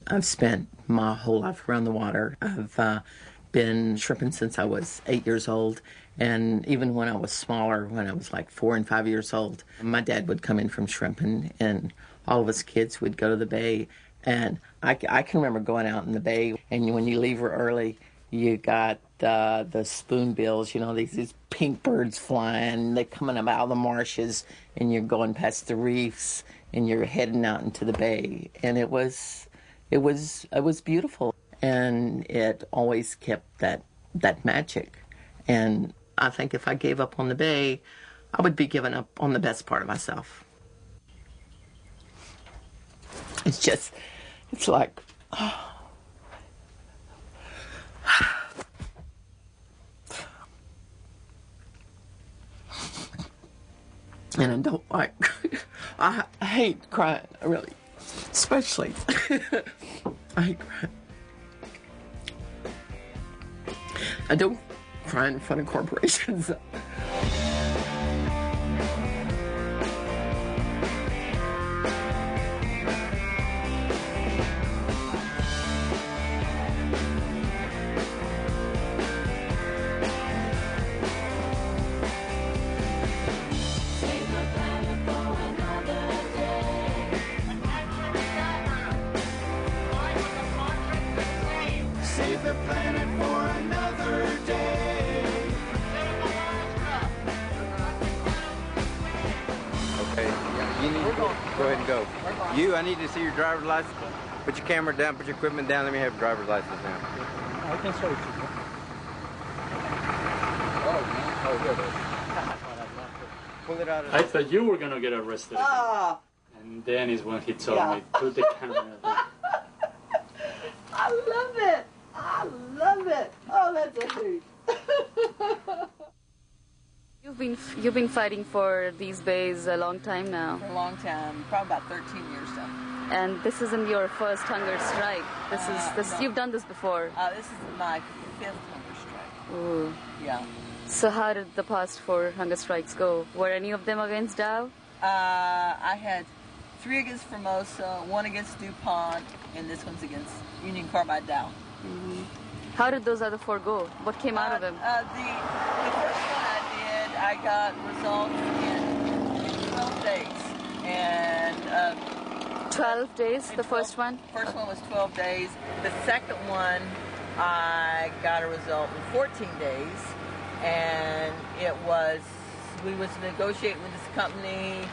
I've spent my whole life around the water. I've been shrimping since I was 8 years old. And even when I was smaller, when I was like 4 and 5 years old, my dad would come in from shrimping, and all of us kids would go to the bay. And I can remember going out in the bay, and when you leave early, you got the spoonbills, you know, these pink birds flying. They're coming up out of the marshes, and you're going past the reefs, and you're heading out into the bay. And it was beautiful, and it always kept that magic. And I think if I gave up on the bay, I would be giving up on the best part of myself. It's like, oh. And I don't like, I hate crying, really, especially, I hate crying. I don't cry in front of corporations. Go ahead and go. You, I need to see your driver's license. Put your camera down, put your equipment down. Let me have your driver's license now. I can show it to you. Oh, here it is. Pull it out. I thought you were going to get arrested. Oh. And then is when he told me, put the camera down. I love it. I love it. Oh, that's a hoot. You've been fighting for these bays a long time now. For a long time, probably about 13 years now. And this isn't your first hunger strike. No. You've done this before. This is my 5th hunger strike. Ooh. Yeah. So how did the past 4 hunger strikes go? Were any of them against Dow? I had 3 against Formosa, 1 against DuPont, and this one's against Union Carbide Dow. Mm-hmm. How did those other 4 go? What came out of them? The first one I got results in 12 days. And 12 days, the first one? First one was 12 days. The second one, I got a result in 14 days. And we was negotiating with this company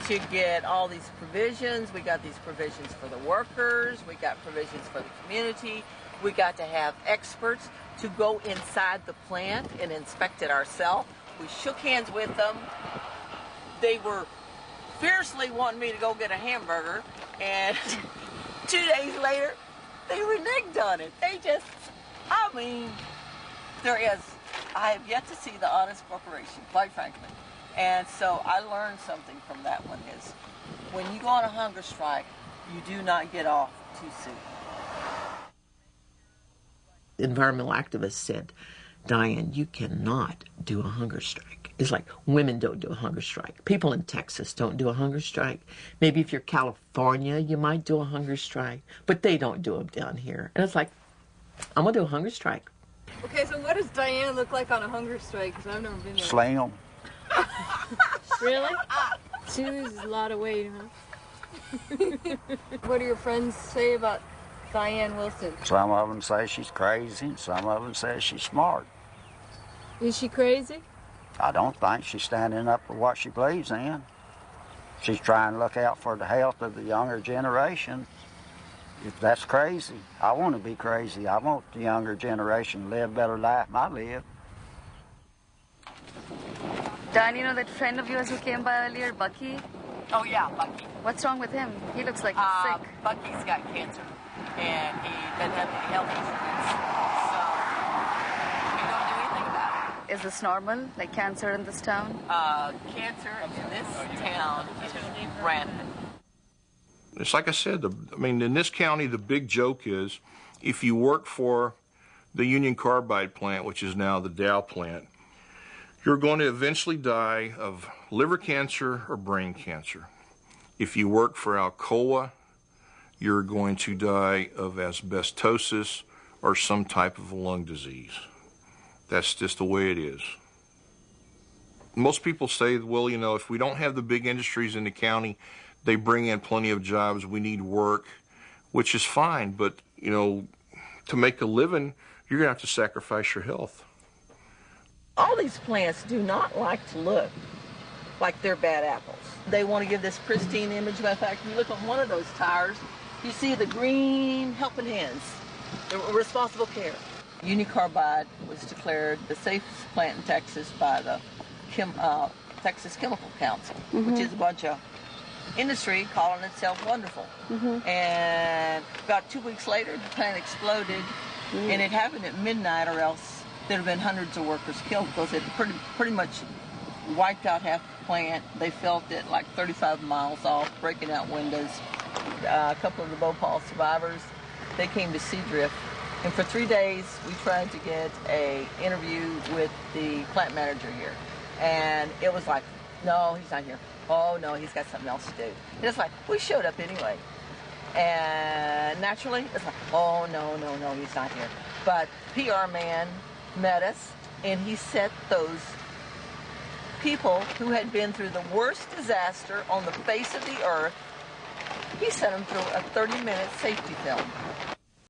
to get all these provisions. We got these provisions for the workers. We got provisions for the community. We got to have experts to go inside the plant and inspect it ourselves. We shook hands with them. They were fiercely wanting me to go get a hamburger, and 2 days later, they reneged on it. I have yet to see the honest corporation, quite frankly. And so I learned something from that one is, when you go on a hunger strike, you do not get off too soon. Environmental activists said, Diane, you cannot do a hunger strike. It's like women don't do a hunger strike. People in Texas don't do a hunger strike. Maybe if you're California, you might do a hunger strike, but they don't do them down here. And it's like, I'm going to do a hunger strike. Okay, so what does Diane look like on a hunger strike? Because I've never been there. Slim. Really? She loses a lot of weight, huh? What do your friends say about Diane Wilson? Some of them say she's crazy, and some of them say she's smart. Is she crazy? I don't think she's standing up for what she believes in. She's trying to look out for the health of the younger generation. If that's crazy, I want to be crazy. I want the younger generation to live a better life than I live. Dan, you know that friend of yours who came by earlier, Bucky? Oh, yeah, Bucky. What's wrong with him? He looks like he's sick. Bucky's got cancer, and he doesn't have any health insurance, so we don't do anything about it. Is this normal, like cancer in this town? Cancer in this town is rampant. It's like I said, in this county, the big joke is if you work for the Union Carbide plant, which is now the Dow plant, you're going to eventually die of liver cancer or brain cancer. If you work for Alcoa, you're going to die of asbestosis or some type of lung disease. That's just the way it is. Most people say, well, you know, if we don't have the big industries in the county, they bring in plenty of jobs, we need work, which is fine, but, you know, to make a living, you're going to have to sacrifice your health. All these plants do not like to look like they're bad apples. They want to give this pristine image. Matter of fact, if you look on one of those tires, you see the green helping hands, the responsible care. Union carbide was declared the safest plant in Texas by the Texas Chemical Council, which is a bunch of industry calling itself wonderful. And about 2 weeks later, the plant exploded, and it happened at midnight, or else there'd have been hundreds of workers killed because it pretty much wiped out half the plant. They felt it like 35 miles off, breaking out windows. A couple of the Bhopal survivors, they came to Seadrift, and for 3 days we tried to get an interview with the plant manager here, and it was like, no, he's not here. Oh no, he's got something else to do. And it's like, we showed up anyway, and naturally it's like, oh no, he's not here. But PR man met us, and he set those people who had been through the worst disaster on the face of the earth, he sent them through a 30-minute safety film.